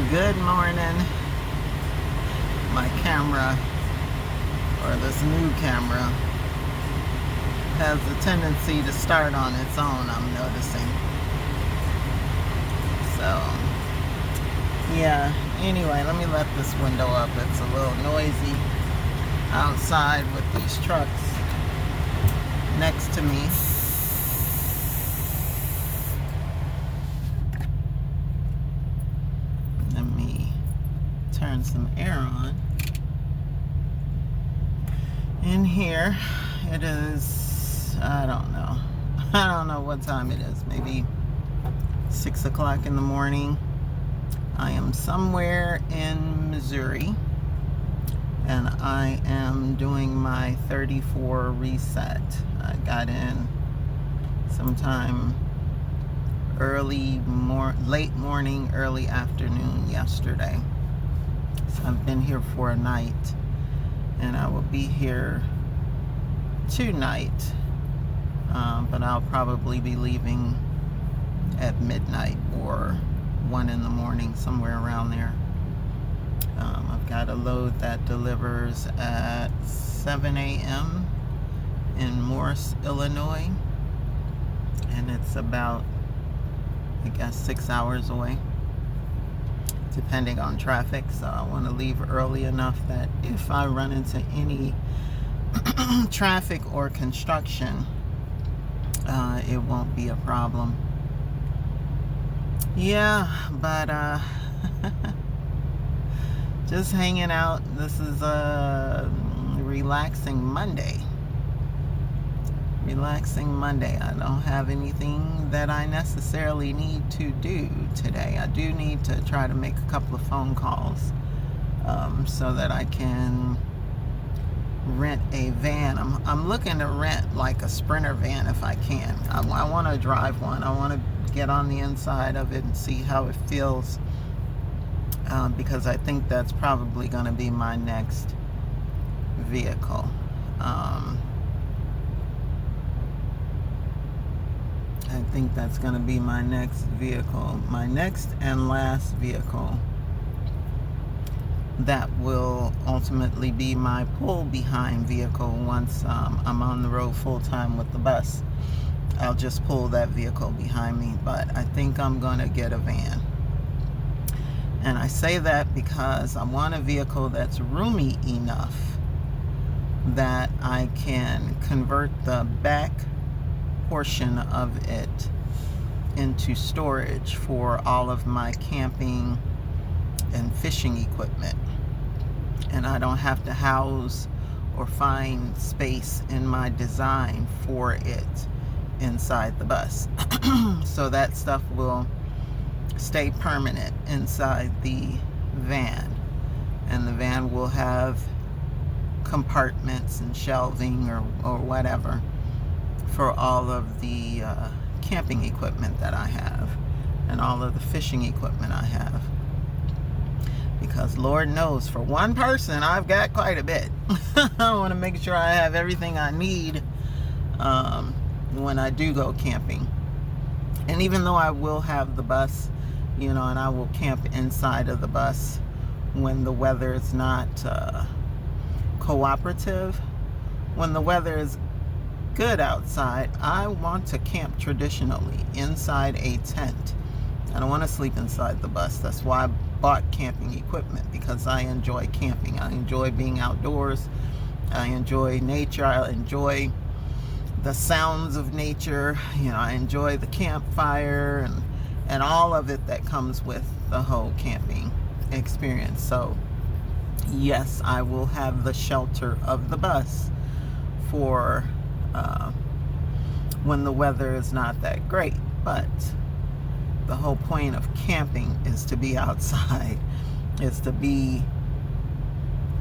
Good morning. My camera, or this new camera, has a tendency to start on its own, I'm noticing. So, yeah. Anyway, let me let this window up. It's a little noisy outside with these trucks next to me. Let me turn some air on. In here, it is, I don't know what time it is, maybe 6 o'clock in the morning. I am somewhere in Missouri, and I am doing my 34 reset. I got in sometime late morning, early afternoon yesterday. So I've been here for a night, and I will be here tonight, but I'll probably be leaving at midnight or 1 in the morning, somewhere around there. I've got a load that delivers at 7 a.m. in Morris, Illinois, and it's about, I guess, 6 hours away, depending on traffic. So I want to leave early enough that if I run into any traffic or construction, it won't be a problem. Yeah, but just hanging out. This is a relaxing Monday. I don't have anything that I necessarily need to do today. I do need to try to make a couple of phone calls so that I can rent a van. I'm looking to rent like a Sprinter van if I can. I want to drive one. I want to get on the inside of it and see how it feels, because I think that's probably going to be my next vehicle. I think that's going to be my next vehicle, my next and last vehicle that will ultimately be my pull behind vehicle once I'm on the road full time with the bus. I'll just pull that vehicle behind me, but I think I'm going to get a van. And I say that because I want a vehicle that's roomy enough that I can convert the back portion of it into storage for all of my camping and fishing equipment, and I don't have to house or find space in my design for it inside the bus. So that stuff will stay permanent inside the van, and the van will have compartments and shelving or whatever for all of the camping equipment that I have and all of the fishing equipment I have. Because Lord knows, for one person, I've got quite a bit. I want to make sure I have everything I need when I do go camping. And even though I will have the bus, and I will camp inside of the bus when the weather is not cooperative, when the weather is good outside, I want to camp traditionally inside a tent. I don't want to sleep inside the bus. That's why I bought camping equipment, because I enjoy camping. I enjoy being outdoors. I enjoy nature. I enjoy the sounds of nature. I enjoy the campfire and all of it that comes with the whole camping experience. So yes, I will have the shelter of the bus for when the weather is not that great. But the whole point of camping is to be outside, is to be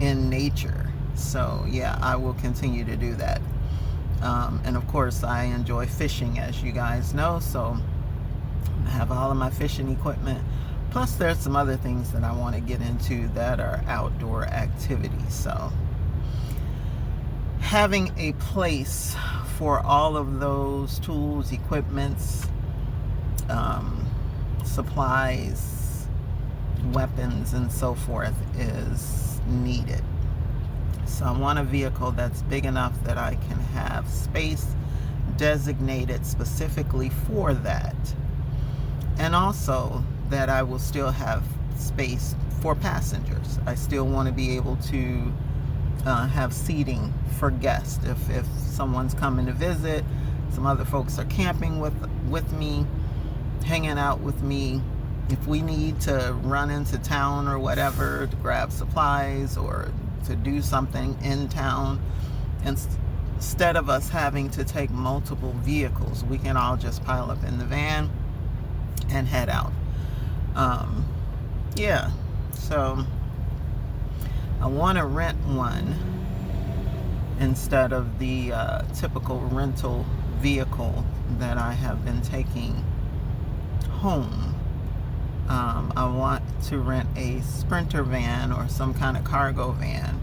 in nature. So yeah, I will continue to do that. And of course, I enjoy fishing, as you guys know, so I have all of my fishing equipment. Plus there's some other things that I want to get into that are outdoor activities. So having a place for all of those tools, equipments, supplies, weapons and so forth is needed. So I want a vehicle that's big enough that I can have space designated specifically for that, and also that I will still have space for passengers. I still want to be able to have seating for guests. If someone's coming to visit, some other folks are camping with me, hanging out with me. If we need to run into town or whatever to grab supplies or to do something in town, instead of us having to take multiple vehicles, we can all just pile up in the van and head out. Yeah, so I want to rent one instead of the typical rental vehicle that I have been taking home. I want to rent a Sprinter van or some kind of cargo van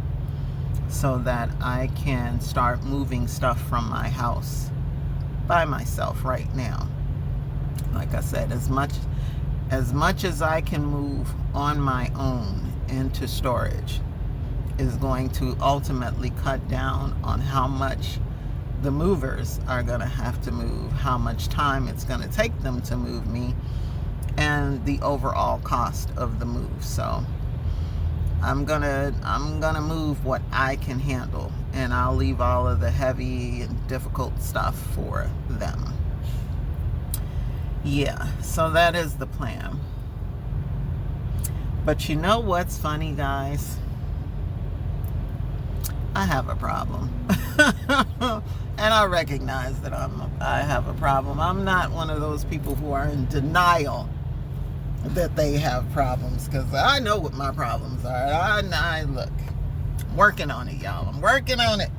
so that I can start moving stuff from my house by myself right now. Like I said, as much as I can move on my own into storage is going to ultimately cut down on how much the movers are going to have to move, how much time it's going to take them to move me, and the overall cost of the move. So I'm gonna move what I can handle, and I'll leave all of the heavy and difficult stuff for them. Yeah, so that is the plan. But you know what's funny, guys? I have a problem. And I recognize that I have a problem. I'm not one of those people who are in denial that they have problems, because I know what my problems are. I look, I'm working on it, y'all. I'm working on it.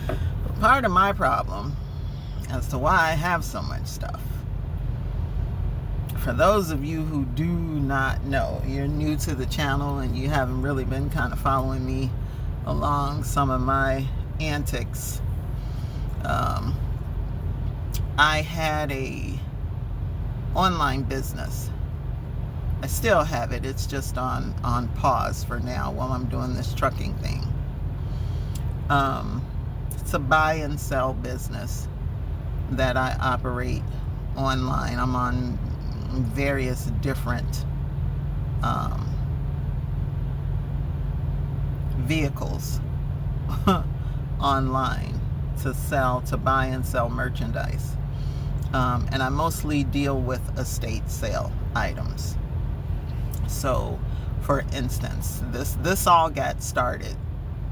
But part of my problem as to why I have so much stuff, for those of you who do not know, you're new to the channel and you haven't really been kind of following me along some of my antics. I had a online business. I still have it. It's just on pause for now while I'm doing this trucking thing. It's a buy and sell business that I operate online. I'm on various different vehicles online to buy and sell merchandise. And I mostly deal with estate sale items. So, for instance, this all got started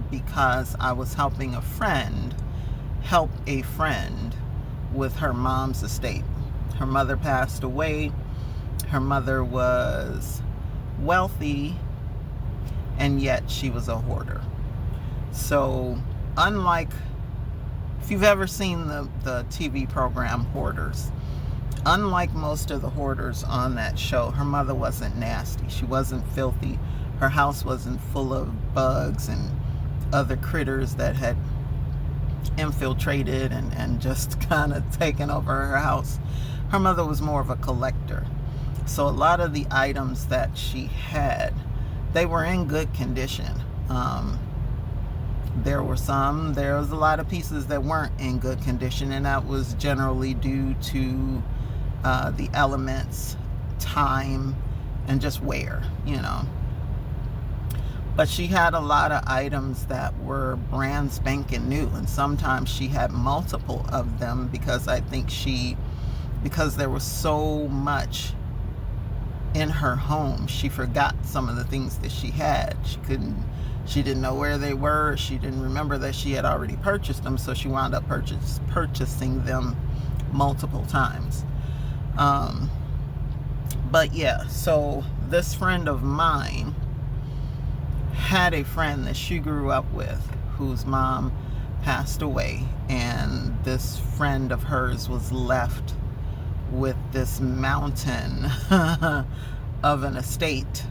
because I was helping a friend help a friend with her mom's estate. Her mother passed away. Her mother was wealthy, and yet she was a hoarder. So, unlike, if you've ever seen the TV program Hoarders, unlike most of the hoarders on that show, her mother wasn't nasty. She wasn't filthy. Her house wasn't full of bugs and other critters that had infiltrated and just kind of taken over her house. Her mother was more of a collector. So a lot of the items that she had, they were in good condition. There was a lot of pieces that weren't in good condition, and that was generally due to the elements, time, and just wear, But she had a lot of items that were brand spanking new, and sometimes she had multiple of them because I think because there was so much in her home, she forgot some of the things that she had. She didn't know where they were. She didn't remember that she had already purchased them, so she wound up purchasing them multiple times. But yeah, so this friend of mine had a friend that she grew up with whose mom passed away, and this friend of hers was left with this mountain of an estate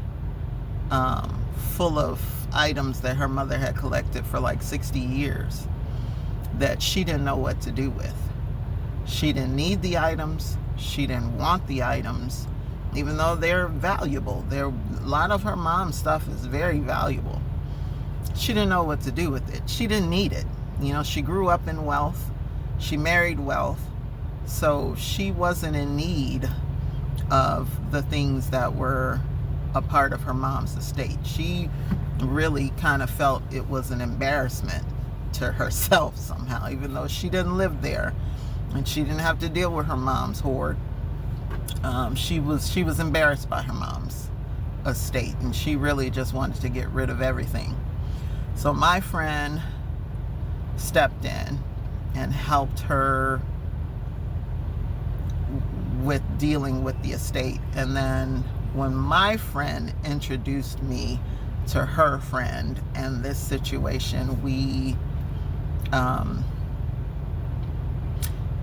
full of items that her mother had collected for like 60 years that she didn't know what to do with. She didn't need the items. She didn't want the items. even though they're valuable. A lot of her mom's stuff is very valuable. She didn't know what to do with it. She didn't need it. You know, she grew up in wealth. She married wealth. So she wasn't in need of the things that were a part of her mom's estate. She really kind of felt it was an embarrassment to herself somehow, even though she didn't live there and she didn't have to deal with her mom's hoard. She was embarrassed by her mom's estate, and she really just wanted to get rid of everything. So my friend stepped in and helped her with dealing with the estate. And then when my friend introduced me to her friend and this situation, we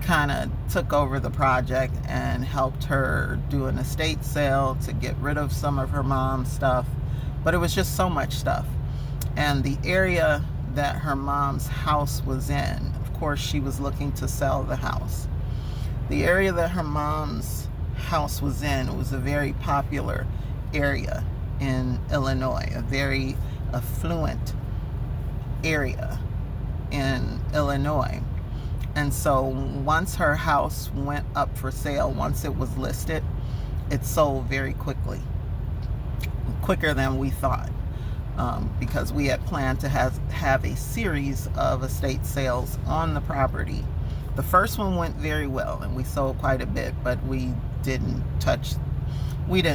kind of took over the project and helped her do an estate sale to get rid of some of her mom's stuff. But it was just so much stuff. And the area that her mom's house was in, of course, she was looking to sell the house. The area that her mom's house was in was a very popular area in Illinois, a very affluent area in Illinois. And so once her house went up for sale, once it was listed, it sold very quickly, quicker than we thought, because we had planned to have a series of estate sales on the property. The first one went very well and we sold quite a bit, but we didn't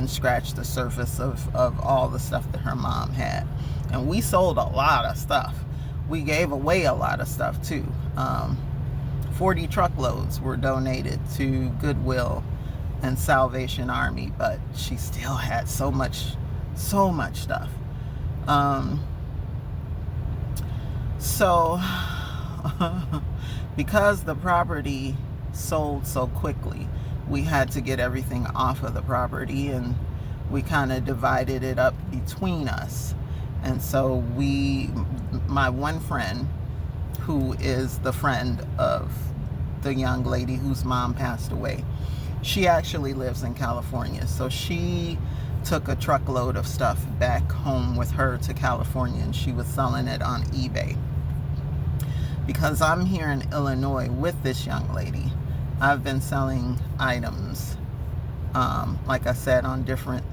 scratch the surface of all the stuff that her mom had. And we sold a lot of stuff. We gave away a lot of stuff too. 40 truckloads were donated to Goodwill and Salvation Army, but she still had so much stuff. So because the property sold so quickly, we had to get everything off of the property, and we kind of divided it up between us. And so my one friend, who is the friend of the young lady whose mom passed away, she actually lives in California. So she took a truckload of stuff back home with her to California, and she was selling it on eBay. Because I'm here in Illinois with this young lady, I've been selling items, like I said, on different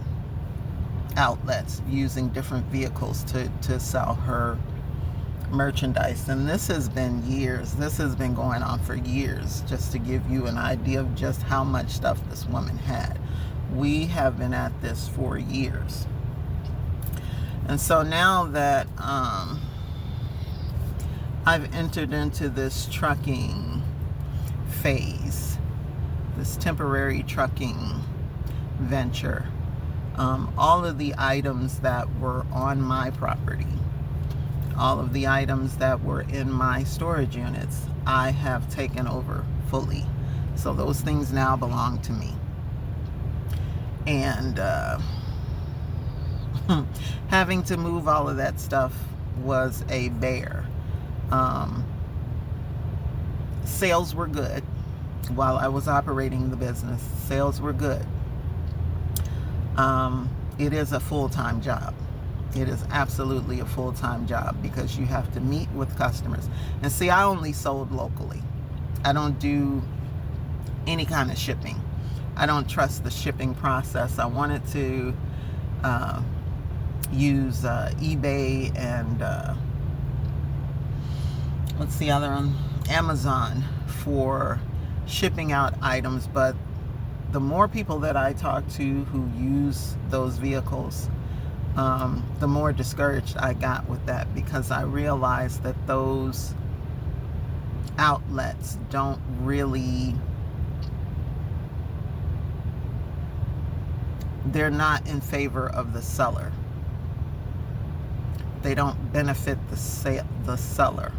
outlets, using different vehicles to sell her merchandise. And this has been years. This has been going on for years, just to give you an idea of just how much stuff this woman had. We have been at this for years. And so now that I've entered into this trucking phase, this temporary trucking venture, all of the items that were on my property, all of the items that were in my storage units, I have taken over fully. So those things now belong to me. And having to move all of that stuff was a bear. Sales were good while I was operating the business. Sales were good. It is a full-time job. It is absolutely a full-time job, because you have to meet with customers. And see, I only sold locally. I don't do any kind of shipping. I don't trust the shipping process. I wanted to use eBay and what's the other one? Amazon for shipping out items. But the more people that I talk to who use those vehicles, the more discouraged I got with that, because I realized that those outlets don't really, they're not in favor of the seller. They don't benefit the seller.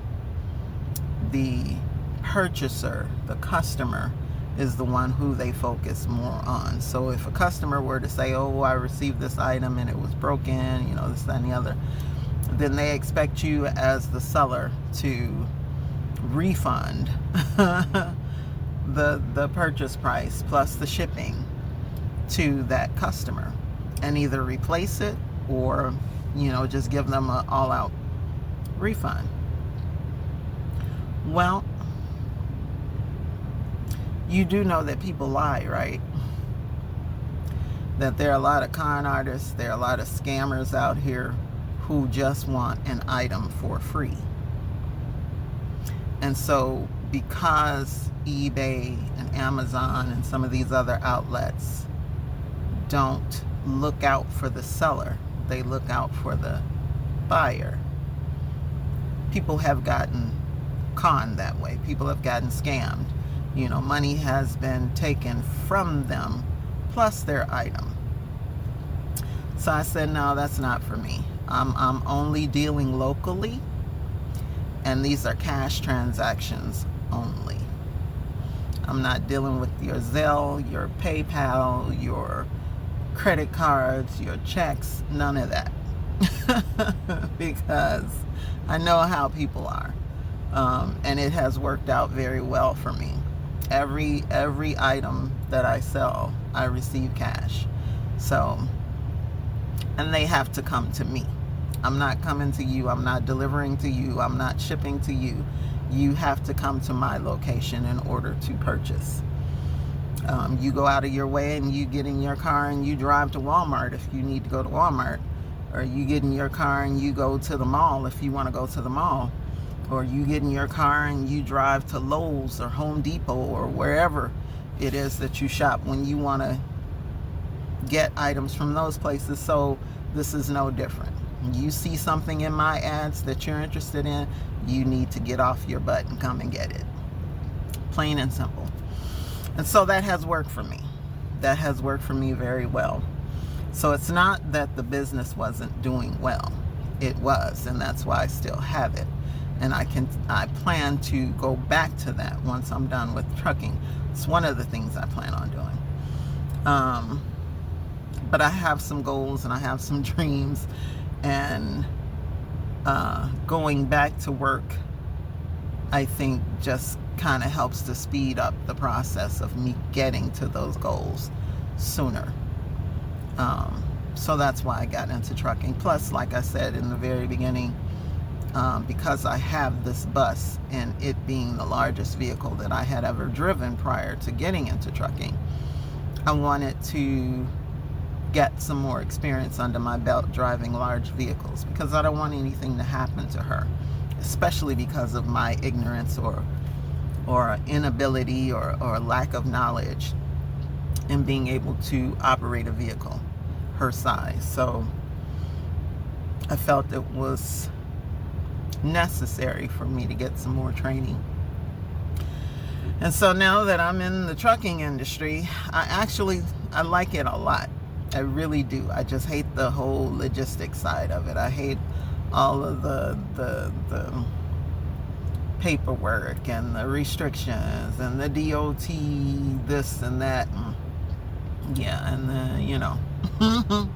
The purchaser, the customer, is the one who they focus more on. So if a customer were to say, oh, I received this item and it was broken, this, that, and the other, then they expect you as the seller to refund the purchase price plus the shipping. to that customer and either replace it or, just give them an all-out refund. Well, you do know that people lie, right? That there are a lot of con artists, there are a lot of scammers out here who just want an item for free. And so because eBay and Amazon and some of these other outlets don't look out for the seller, they look out for the buyer, people have gotten conned that way. People have gotten scammed. Money has been taken from them plus their item. So I said, no, that's not for me. I'm only dealing locally, and these are cash transactions only. I'm not dealing with your Zelle, your PayPal, your credit cards, your checks, none of that. Because I know how people are. And it has worked out very well for me. Every item that I sell, I receive cash. So, and they have to come to me. I'm not coming to you. I'm not delivering to you. I'm not shipping to you. You have to come to my location in order to purchase. You go out of your way and you get in your car and you drive to Walmart if you need to go to Walmart. Or you get in your car and you go to the mall if you want to go to the mall. Or you get in your car and you drive to Lowe's or Home Depot or wherever it is that you shop when you want to get items from those places. So this is no different. You see something in my ads that you're interested in, you need to get off your butt and come and get it. Plain and simple. And so that has worked for me. That has worked for me very well. So it's not that the business wasn't doing well. It was, and that's why I still have it. And I plan to go back to that once I'm done with trucking. It's one of the things I plan on doing. But I have some goals and I have some dreams, and going back to work, I think, just kind of helps to speed up the process of me getting to those goals sooner. So that's why I got into trucking. Plus, like I said in the very beginning, because I have this bus, and it being the largest vehicle that I had ever driven prior to getting into trucking, I wanted to get some more experience under my belt driving large vehicles, because I don't want anything to happen to her, especially because of my ignorance or inability or lack of knowledge in being able to operate a vehicle her size. So I felt it was necessary for me to get some more training. And so now that I'm in the trucking industry, I like it a lot. I really do. I just hate the whole logistics side of it. I hate all of the paperwork and the restrictions and the DOT this and that. Yeah, and the,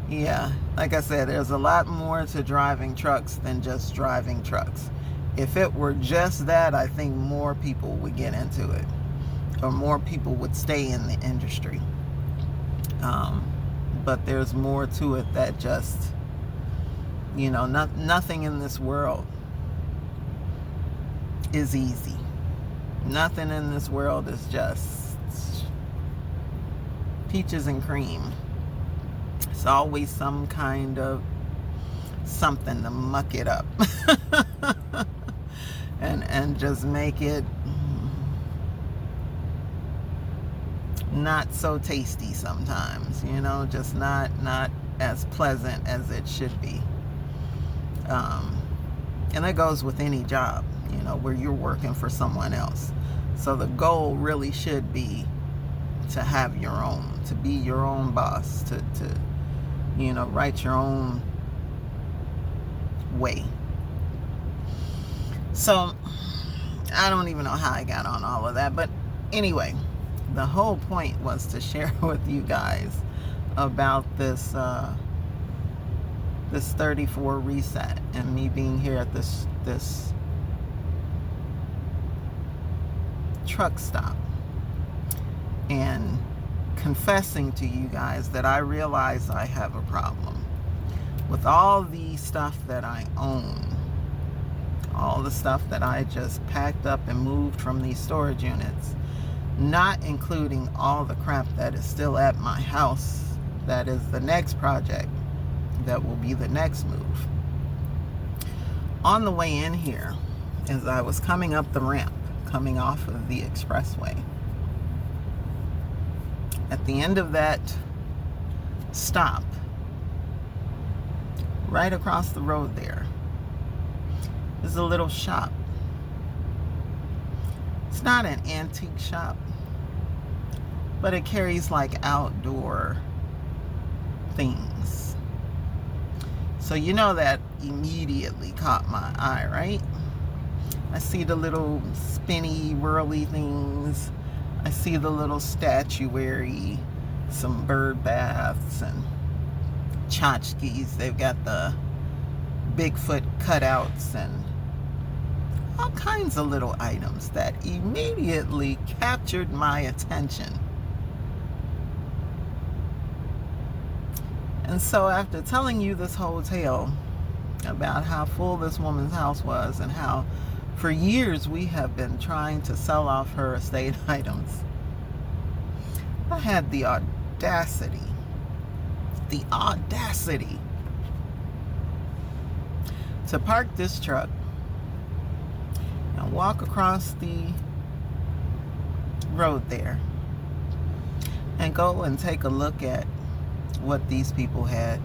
yeah, like I said, there's a lot more to driving trucks than just driving trucks. If it were just that, I think more people would get into it, or more people would stay in the industry. But there's more to it that just, nothing in this world is easy. Nothing in this world is just peaches and cream. It's always some kind of something to muck it up and just make it not so tasty sometimes, just not as pleasant as it should be. And that goes with any job, where you're working for someone else. So the goal really should be to have your own, to be your own boss, to write your own way. So I don't even know how I got on all of that, but anyway, the whole point was to share with you guys about this 34 reset and me being here at this truck stop and confessing to you guys that I realize I have a problem with all the stuff that I own, all the stuff that I just packed up and moved from these storage units, not including all the crap that is still at my house. That is the next project that will be the next move. On the way in here, as I was coming up the ramp, coming off of the expressway, at the end of that stop, right across the road there, is a little shop. It's not an antique shop, but it carries like outdoor things. So you know that immediately caught my eye, right? I see the little spinny, whirly things. I see the little statuary, some bird baths and tchotchkes. They've got the Bigfoot cutouts and all kinds of little items that immediately captured my attention. And so after telling you this whole tale about how full this woman's house was and how for years we have been trying to sell off her estate items, I had the audacity to park this truck and walk across the road there and go and take a look at what these people had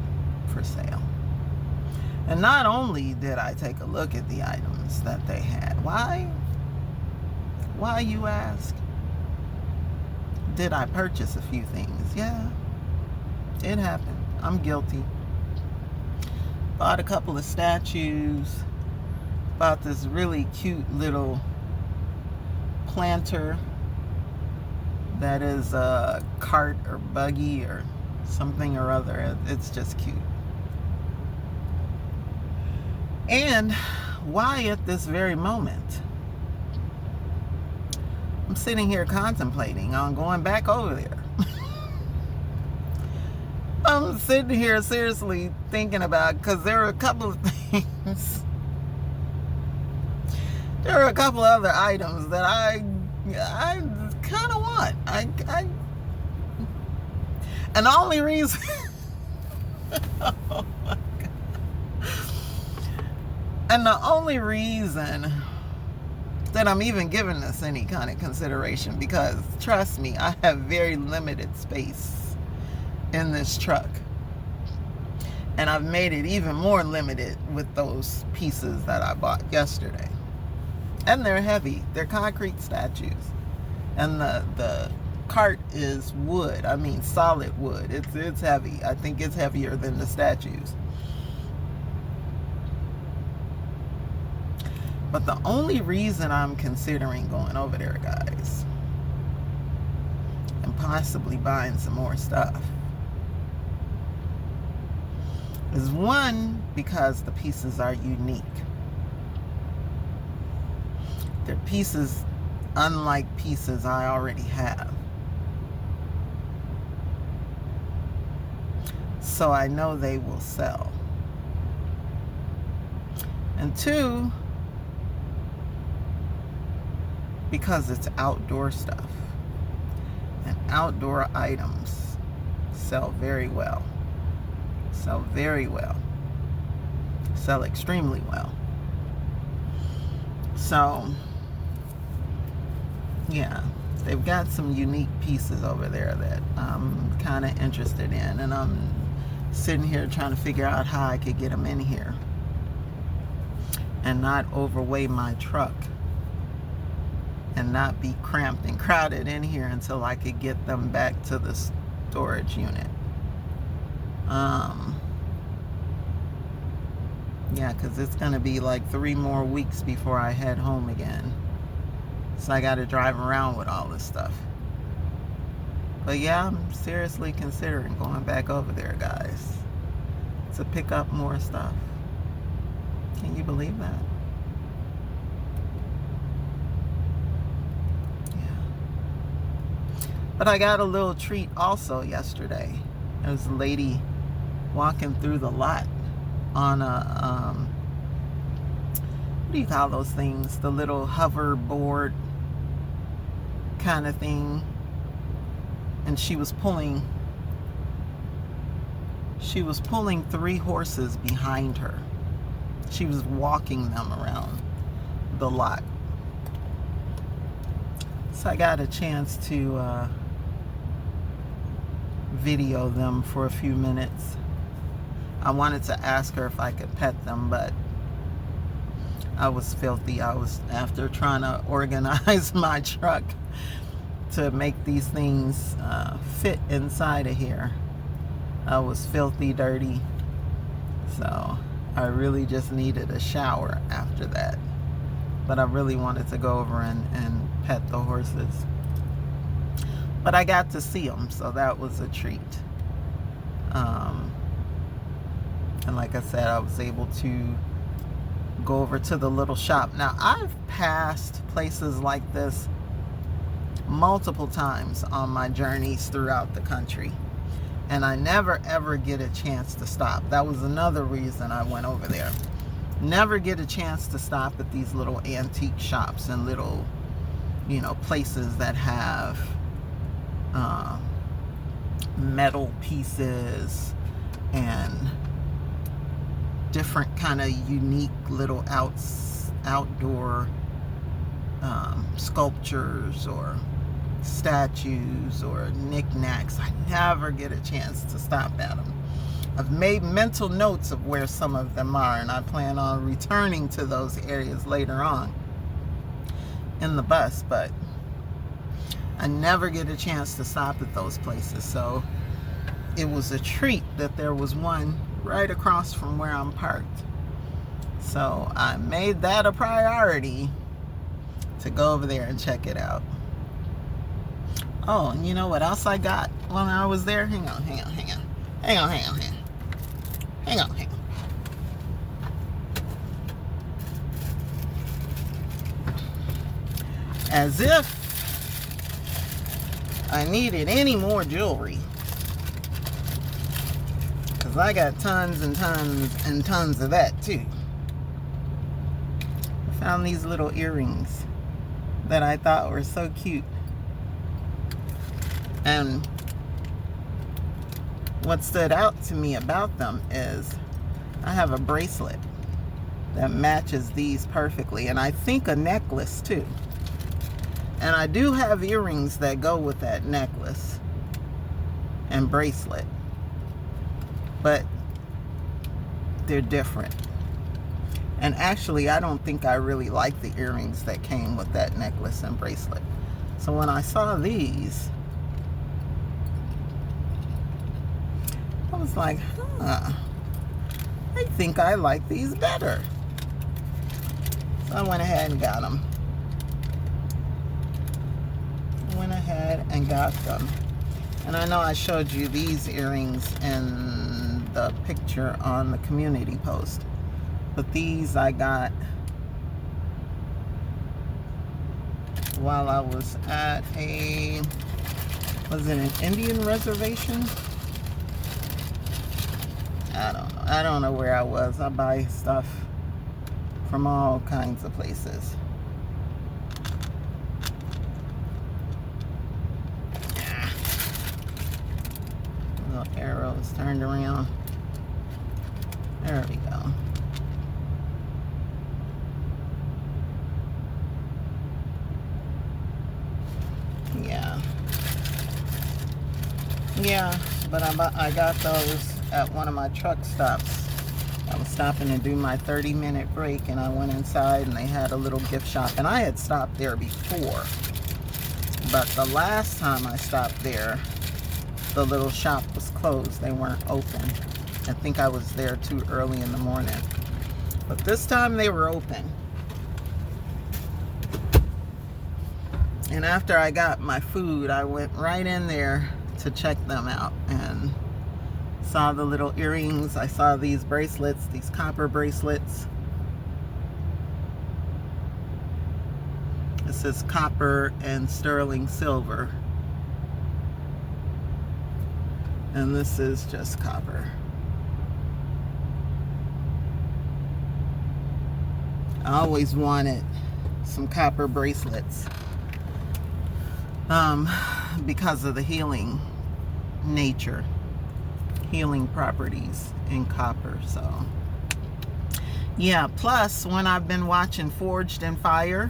for sale. And not only did I take a look at the items that they had, why you ask? Did I purchase a few things? Yeah, it happened. I'm guilty. Bought a couple of statues. Bought this really cute little planter that is a cart or buggy or something or other. It's just cute. And why at this very moment I'm sitting here contemplating on going back over there. I'm sitting here seriously thinking about, because there are a couple of things, there are a couple other items that I kind of want. And the only reason oh my God. And the only reason that I'm even giving this any kind of consideration, because trust me, I have very limited space in this truck. And I've made it even more limited with those pieces that I bought yesterday. And they're heavy. They're concrete statues. And the cart is wood. I mean solid wood. It's heavy. I think it's heavier than the statues. But the only reason I'm considering going over there, guys, and possibly buying some more stuff, is one, because the pieces are unique. They're pieces unlike pieces I already have. So I know they will sell. And two, because it's outdoor stuff. And outdoor items sell very well. Sell very well. Sell extremely well. So, yeah, they've got some unique pieces over there that I'm kind of interested in. And I'm sitting here trying to figure out how I could get them in here and not overweigh my truck and not be cramped and crowded in here until I could get them back to the storage unit. Yeah, because it's going to be like 3 more weeks before I head home again. So I got to drive around with all this stuff. But yeah, I'm seriously considering going back over there, guys, to pick up more stuff. Can you believe that? But I got a little treat also yesterday. There was a lady walking through the lot on a, what do you call those things? The little hoverboard kind of thing. And she was pulling 3 horses behind her. She was walking them around the lot. So I got a chance to video them for a few minutes. I wanted to ask her if I could pet them, but I was filthy. I was, after trying to organize my truck to make these things fit inside of here, I was filthy dirty. So I really just needed a shower after that. But I really wanted to go over and pet the horses. But I got to see them, so that was a treat. And like I said, I was able to go over to the little shop. Now, I've passed places like this multiple times on my journeys throughout the country, and I never ever get a chance to stop. That was another reason I went over there. Never get a chance to stop at these little antique shops and little, you know, places that have metal pieces and different kind of unique little outdoor sculptures or statues or knickknacks. I never get a chance to stop at them. I've made mental notes of where some of them are, and I plan on returning to those areas later on in the bus, but I never get a chance to stop at those places. So it was a treat that there was one right across from where I'm parked. So I made that a priority to go over there and check it out. Oh, and you know what else I got when I was there? Hang on. As if I needed any more jewelry, because I got tons and tons and tons of that too. I found these little earrings that I thought were so cute. And what stood out to me about them is I have a bracelet that matches these perfectly, and I think a necklace too. And I do have earrings that go with that necklace and bracelet, but they're different. And actually, I don't think I really like the earrings that came with that necklace and bracelet. So when I saw these, I was like, I think I like these better. So I went ahead and got them. And I know I showed you these earrings in the picture on the community post, but these I got while I was at was it an Indian reservation? I don't know where I was. I buy stuff from all kinds of places. Little arrows turned around. There we go. Yeah, but I got those at one of my truck stops. I was stopping to do my 30-minute break, and I went inside and they had a little gift shop, and I had stopped there before, but the last time I stopped there, the little shop was closed. They weren't open. I think I was there too early in the morning, but this time they were open. And after I got my food, I went right in there to check them out and saw the little earrings. I saw these bracelets, these copper bracelets. It says copper and sterling silver. And this is just copper. I always wanted some copper bracelets because of the healing nature, healing properties in copper. So yeah, plus when I've been watching Forged in Fire,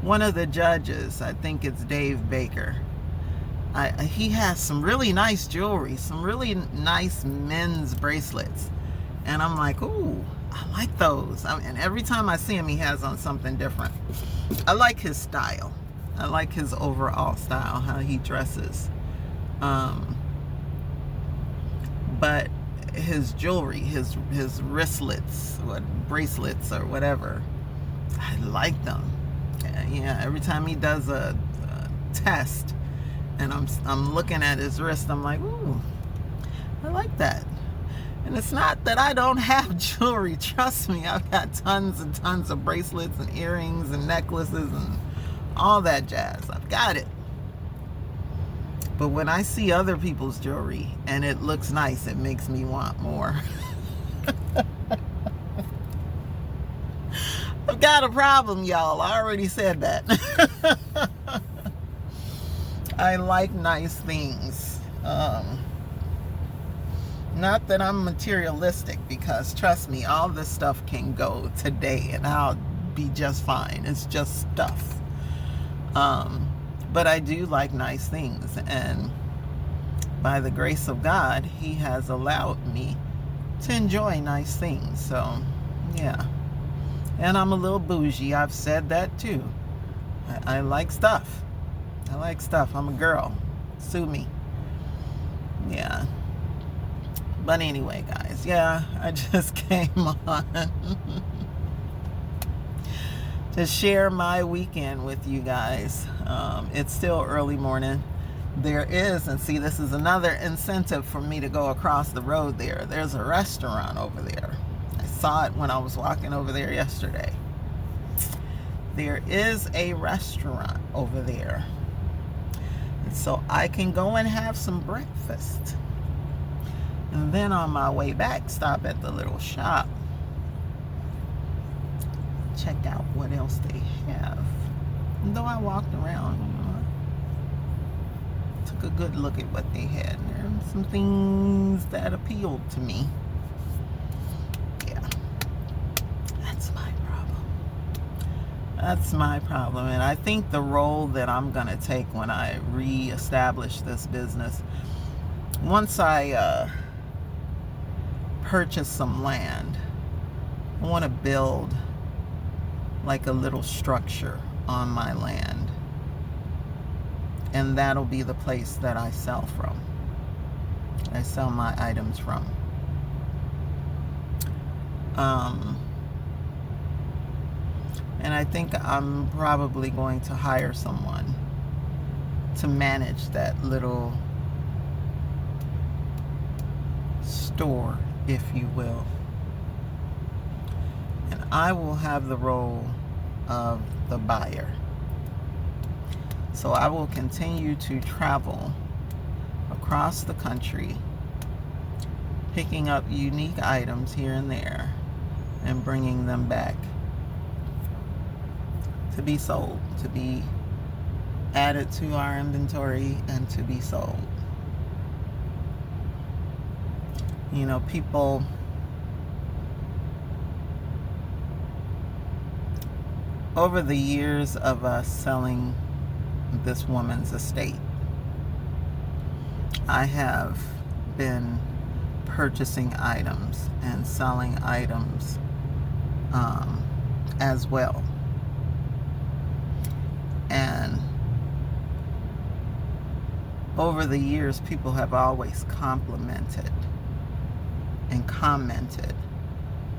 one of the judges, I think it's Dave Baker, he has some really nice jewelry, some really nice men's bracelets, and I'm like, ooh, I like those. And every time I see him, he has on something different. I like his style. I like his overall style, how he dresses. But his jewelry, his wristlets, bracelets or whatever, I like them. Yeah, every time he does a test, and I'm looking at his wrist, I'm like, ooh, I like that. And it's not that I don't have jewelry. Trust me, I've got tons and tons of bracelets and earrings and necklaces and all that jazz. I've got it. But when I see other people's jewelry and it looks nice, it makes me want more. I've got a problem, y'all. I already said that. I like nice things. Not that I'm materialistic, because trust me, all this stuff can go today and I'll be just fine. It's just stuff. But I do like nice things, and by the grace of God, He has allowed me to enjoy nice things. So yeah, and I'm a little bougie. I've said that too. I like stuff. I like stuff. I'm a girl. Sue me. Yeah. But anyway, guys, yeah, I just came on to share my weekend with you guys. It's still early morning. There is, and see, this is another incentive for me to go across the road there. There's a restaurant over there. I saw it when I was walking over there yesterday. There is a restaurant over there. And so I can go and have some breakfast. And then on my way back, stop at the little shop. Check out what else they have. And though I walked around, took a good look at what they had. And there were some things that appealed to me. Yeah. That's my problem. That's my problem. And I think the role that I'm going to take when I reestablish this business, once I purchase some land, I want to build like a little structure on my land, and that'll be the place that I sell from. I sell my items from. And I think I'm probably going to hire someone to manage that little store, if you will. And I will have the role of the buyer. So I will continue to travel across the country, picking up unique items here and there and bringing them back to be sold, to be added to our inventory and to be sold. You know, people over the years of us selling this woman's estate, I have been purchasing items and selling items as well. And over the years, people have always complimented and commented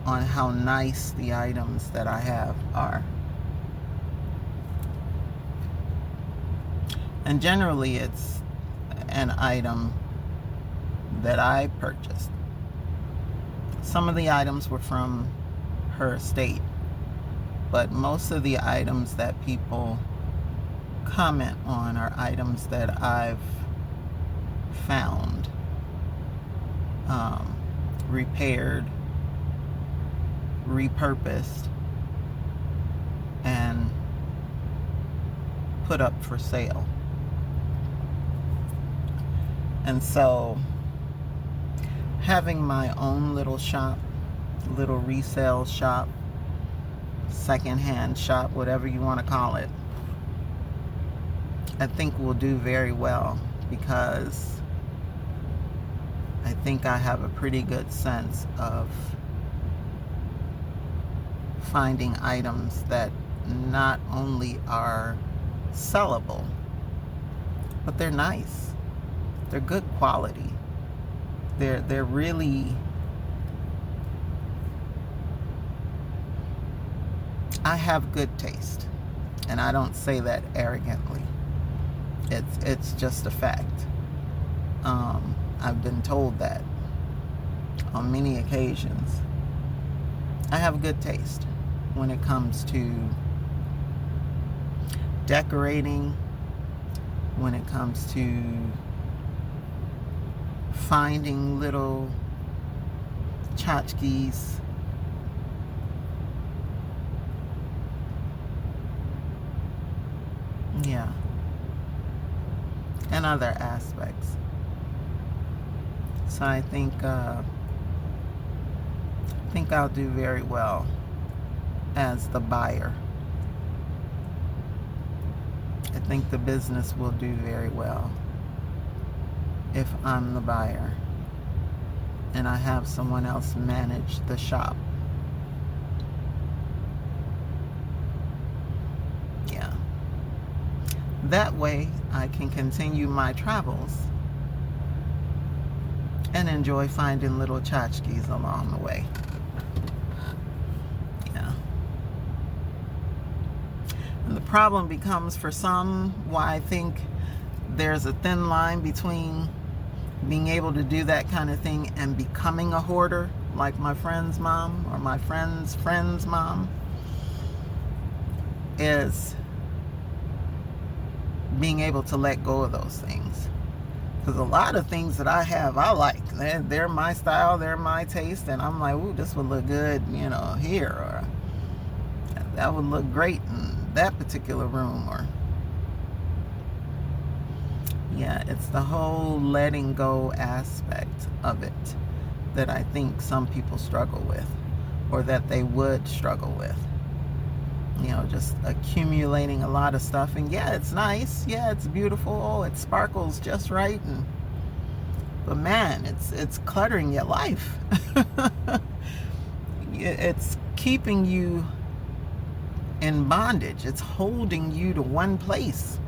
on how nice the items that I have are. And generally it's an item that I purchased. Some of the items were from her estate, but most of the items that people comment on are items that I've found, repaired, repurposed, and put up for sale. And so having my own little shop, little resale shop, secondhand shop, whatever you want to call it, I think will do very well, because I think I have a pretty good sense of finding items that not only are sellable, but they're nice. They're good quality. They're really, I have good taste, and I don't say that arrogantly. It's just a fact. I've been told that on many occasions. I have good taste when it comes to decorating, when it comes to finding little tchotchkes, yeah, and other aspects. So I think I'll do very well as the buyer. I think the business will do very well if I'm the buyer and I have someone else manage the shop. Yeah. That way I can continue my travels and enjoy finding little tchotchkes along the way. Yeah. And the problem becomes, for some, why I think there's a thin line between being able to do that kind of thing and becoming a hoarder, like my friend's mom or my friend's friend's mom, is being able to let go of those things. Because a lot of things that I have, I like. They're my style, they're my taste, and I'm like, ooh, this would look good, here, or that would look great in that particular room, or yeah, it's the whole letting go aspect of it that I think some people struggle with, or that they would struggle with. Just accumulating a lot of stuff, and yeah, it's nice, yeah, it's beautiful, it sparkles just right, but man, it's cluttering your life. It's keeping you in bondage. It's holding you to one place.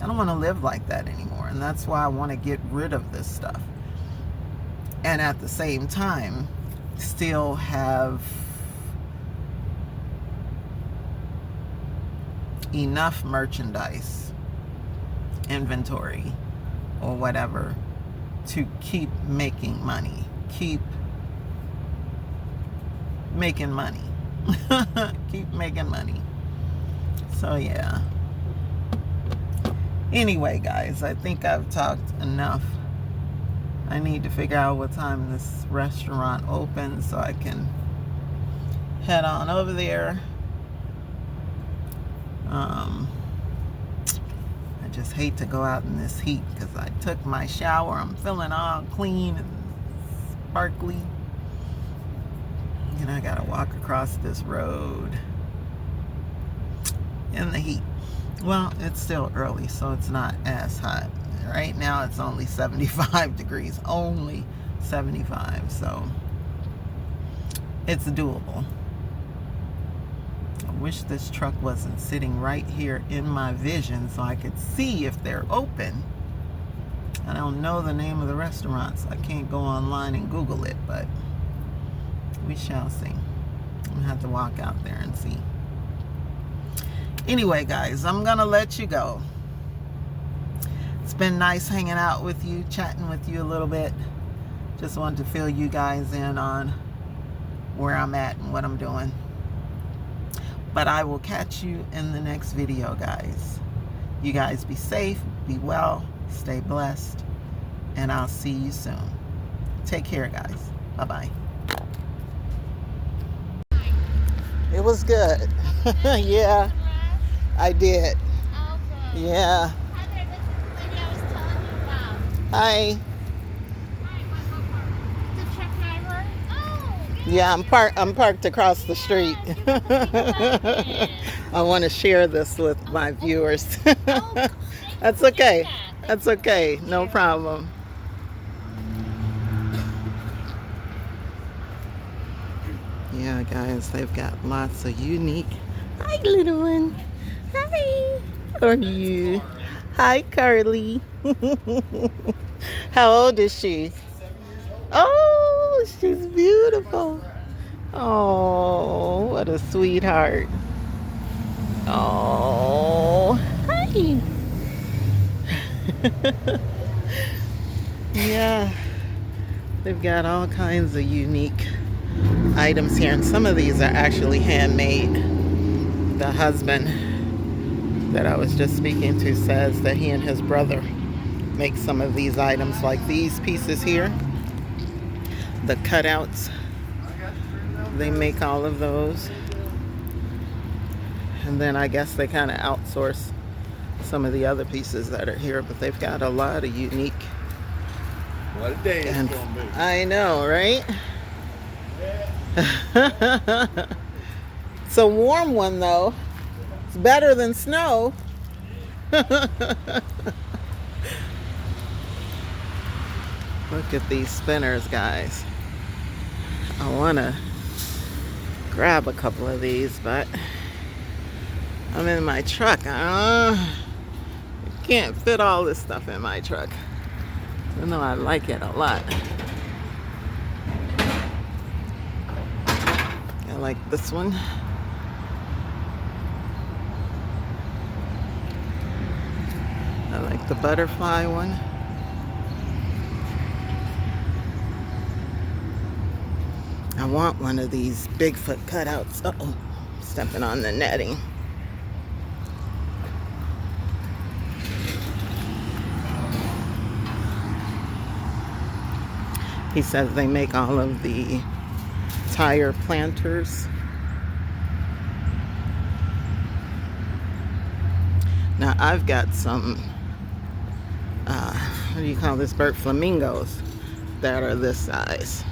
I don't want to live like that anymore, and that's why I want to get rid of this stuff, and at the same time still have enough merchandise, inventory, or whatever to keep making money. Keep making money. Keep making money. So yeah. Anyway, guys, I think I've talked enough. I need to figure out what time this restaurant opens so I can head on over there. I just hate to go out in this heat, because I took my shower. I'm feeling all clean and sparkly, and I gotta walk across this road in the heat. Well, it's still early, so it's not as hot. Right now it's only 75 degrees, only 75, so it's doable. I wish this truck wasn't sitting right here in my vision so I could see if they're open. I don't know the name of the restaurant, so I can't go online and Google it, but we shall see. I'm gonna have to walk out there and see. Anyway, guys, I'm gonna let you go. It's been nice hanging out with you, chatting with you a little bit. Just wanted to fill you guys in on where I'm at and what I'm doing. But I will catch you in the next video, guys. You guys be safe, be well, stay blessed, and I'll see you soon. Take care, guys. Bye-bye. It was good. Yeah, I did. Yeah. Hi. Yeah, I'm parked across the street. I want to share this with my viewers. That's okay. That's okay. No problem. Yeah, guys, they've got lots of unique. Hi, little one. Hi. How are you? Hi, Carly. How old is she? Oh, she's beautiful. Oh, what a sweetheart. Oh, hi. Yeah, they've got all kinds of unique items here, and some of these are actually handmade. The husband that I was just speaking to says that he and his brother make some of these items, like these pieces here, the cutouts. They make all of those, and then I guess they kind of outsource some of the other pieces that are here, but they've got a lot of unique. What a day it's gonna be. I know, right? It's a warm one though. It's better than snow. Look at these spinners, guys. I want to grab a couple of these, but I'm in my truck. I can't fit all this stuff in my truck. Even though I like it a lot. I like this one. I like the butterfly one. I want one of these Bigfoot cutouts. Uh-oh, stepping on the netting. He says they make all of the tire planters. Now I've got some, what do you call this bird? Flamingos that are this size.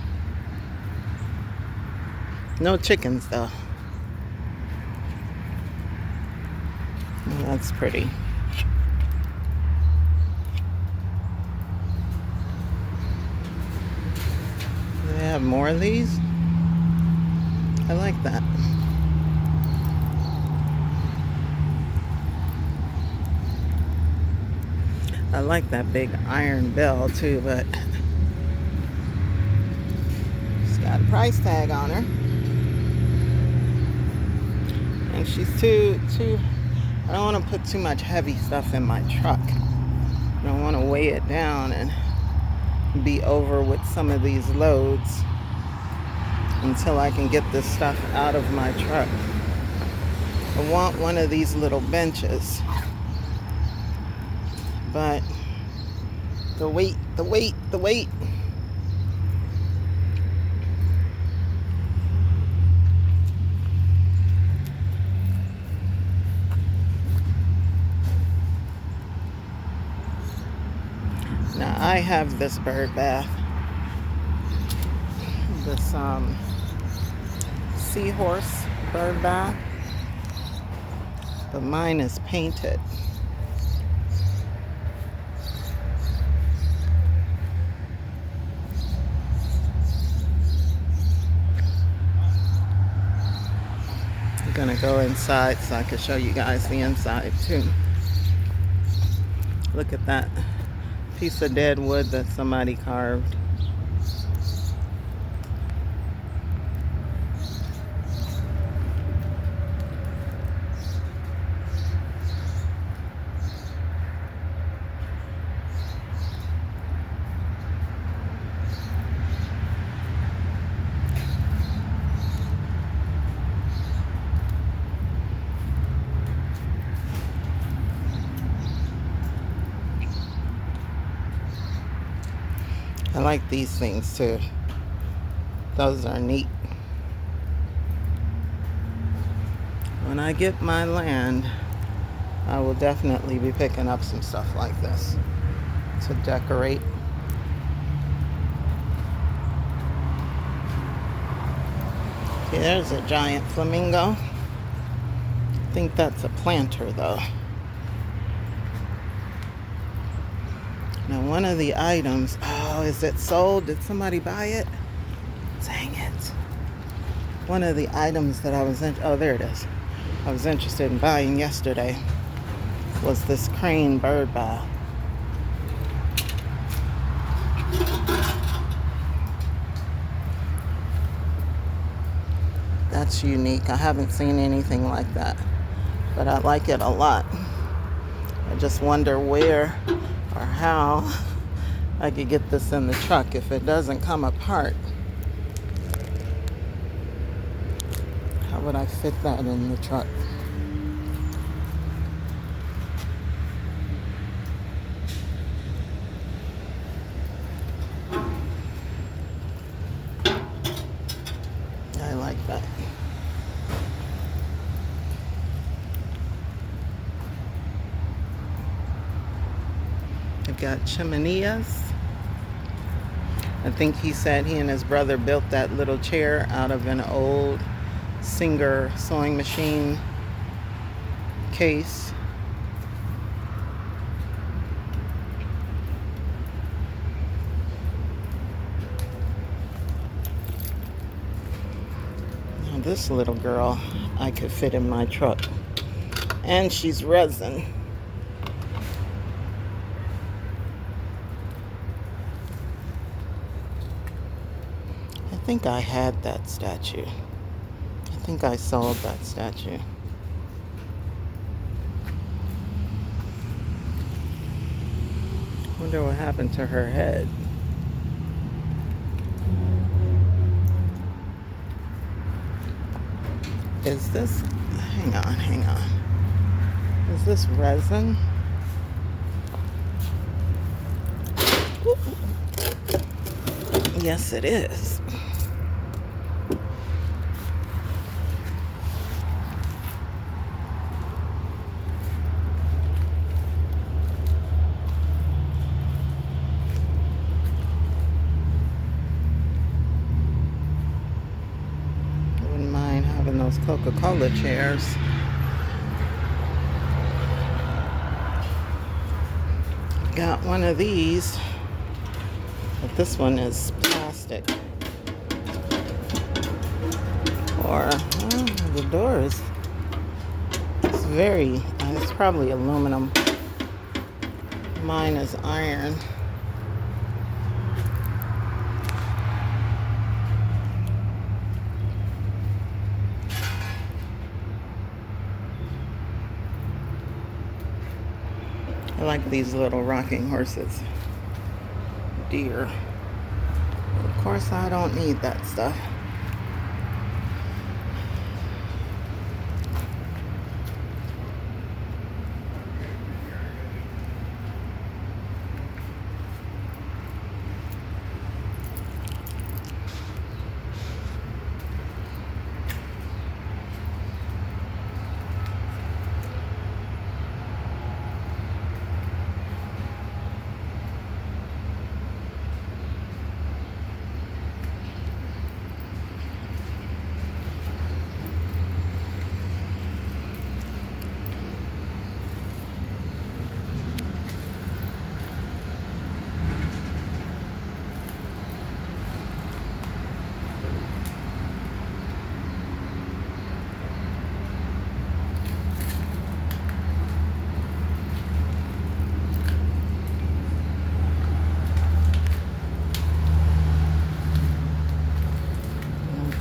No chickens though. That's pretty. Do they have more of these? I like that. I like that big iron bell too, but it's got a price tag on her. And she's too, I don't want to put too much heavy stuff in my truck. I don't want to weigh it down and be over with some of these loads until I can get this stuff out of my truck. I want one of these little benches, but the weight. Now I have this bird bath, this seahorse bird bath, but mine is painted. I'm gonna go inside so I can show you guys the inside too. Look at that piece of dead wood that somebody carved. I like these things too. Those are neat. When I get my land, I will definitely be picking up some stuff like this to decorate. Okay, there's a giant flamingo. I think that's a planter though. Now one of the items, oh, is it sold? Did somebody buy it? Dang it. One of the items that I was oh, there it is. I was interested in buying yesterday was this crane bird bath. That's unique. I haven't seen anything like that, but I like it a lot. I just wonder where or how I could get this in the truck if it doesn't come apart. How would I fit that in the truck? I like that. I've got chimeneas. I think he said he and his brother built that little chair out of an old Singer sewing machine case. Now this little girl I could fit in my truck, and she's resin. I think I had that statue. I think I sold that statue. Wonder what happened to her head. Is this, hang on. Is this resin? Yes, it is. Those Coca-Cola chairs. Got one of these, but this one is plastic. Or, well, the door is, it's probably aluminum. Mine is iron. I like these little rocking horses. Deer. Of course, I don't need that stuff.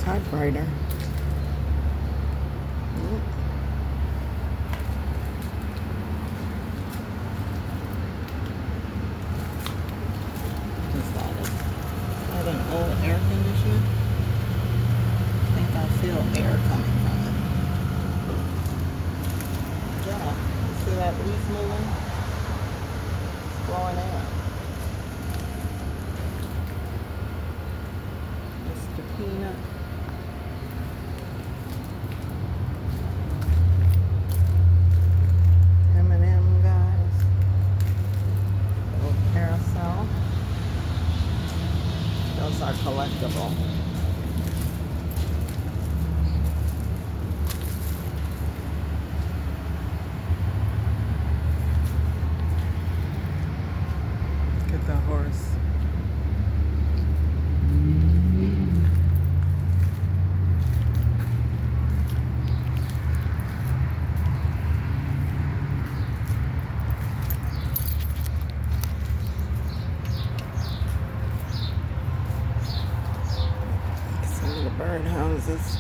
Typewriter. Is that an old air conditioner? I think I feel air coming from it. Yeah, you see that leaf moving? It's blowing air. those are collectible. Look at the horse. Some of the bird houses.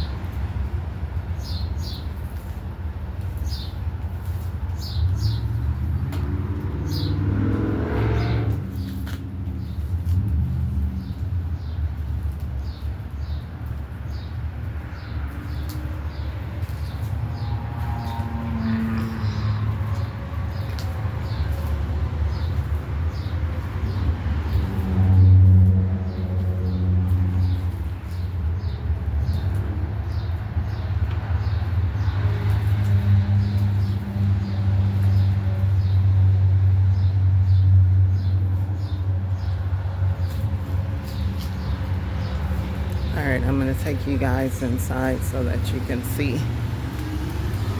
Alright, I'm going to take you guys inside so that you can see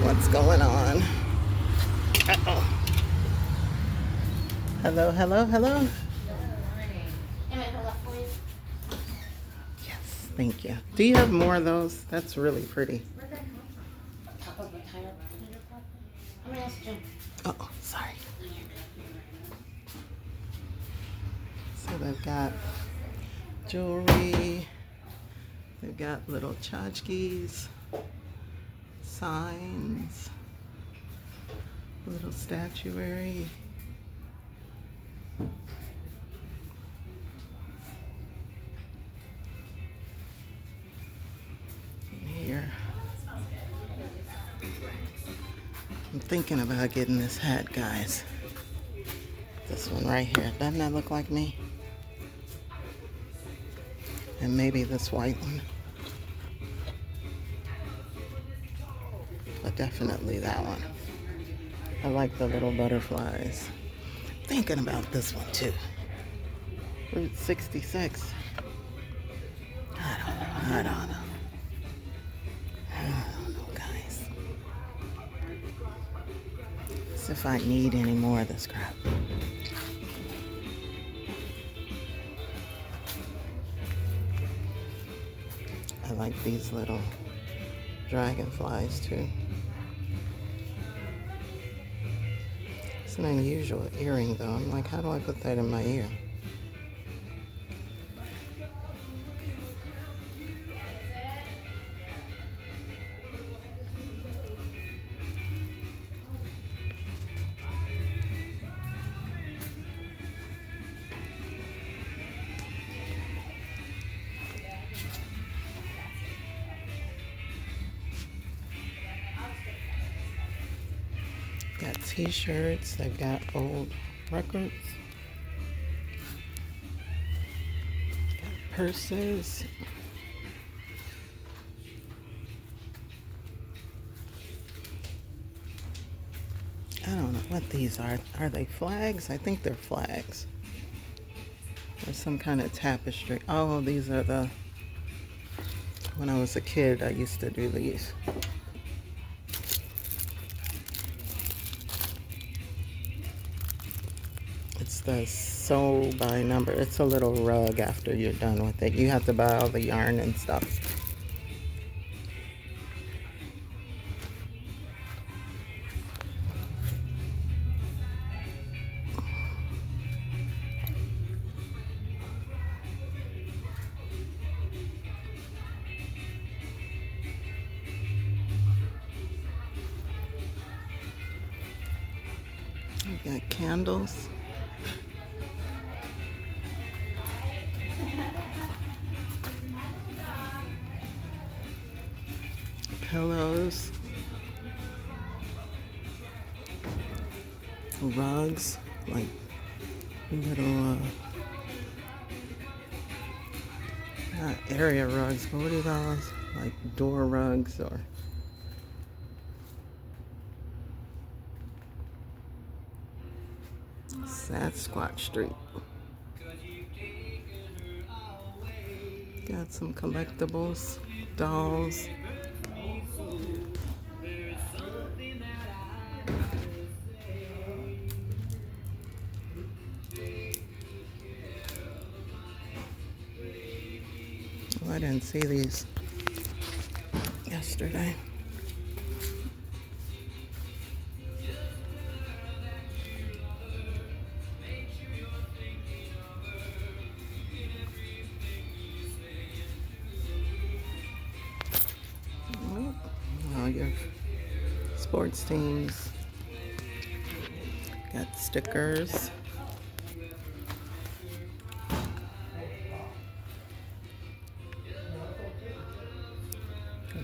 what's going on. Uh-oh. Hello, hello, hello. Yes, thank you. Do you have more of those? That's really pretty. Oh, sorry. So they've got jewelry. They've got little tchotchkes, signs, little statuary. And here, I'm thinking about getting this hat, guys. This one right here. Doesn't that look like me? And maybe this white one. But definitely that one. I like the little butterflies. Thinking about this one too. Route 66. I don't know, guys. See if I need any more of this crap. I like these little dragonflies too. It's an unusual earring though. I'm like, how do I put that in my ear? Got t-shirts, they've got old records, got purses. I don't know what these are. Are they flags? I think they're flags. There's some kind of tapestry. Oh, these are the... When I was a kid, I used to do these. It's the sew by number. It's a little rug after you're done with it. You have to buy all the yarn and stuff. We got candles. Pillows. Rugs. Like little, not area rugs, but what do you call those? Like door rugs or... Sasquatch Street. Got some collectibles, dolls. Oh, I didn't see these yesterday. Oh, your sports teams. Got stickers.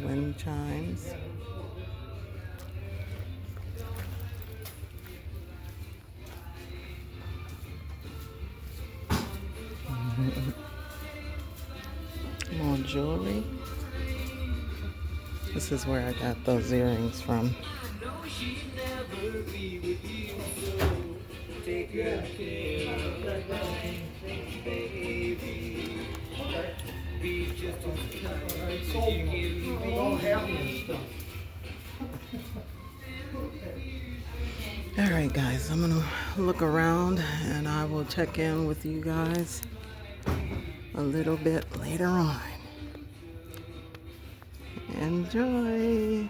Wind chimes. More jewelry. This is where I got those earrings from. All right, guys, I'm gonna look around and I will check in with you guys a little bit later on. Enjoy.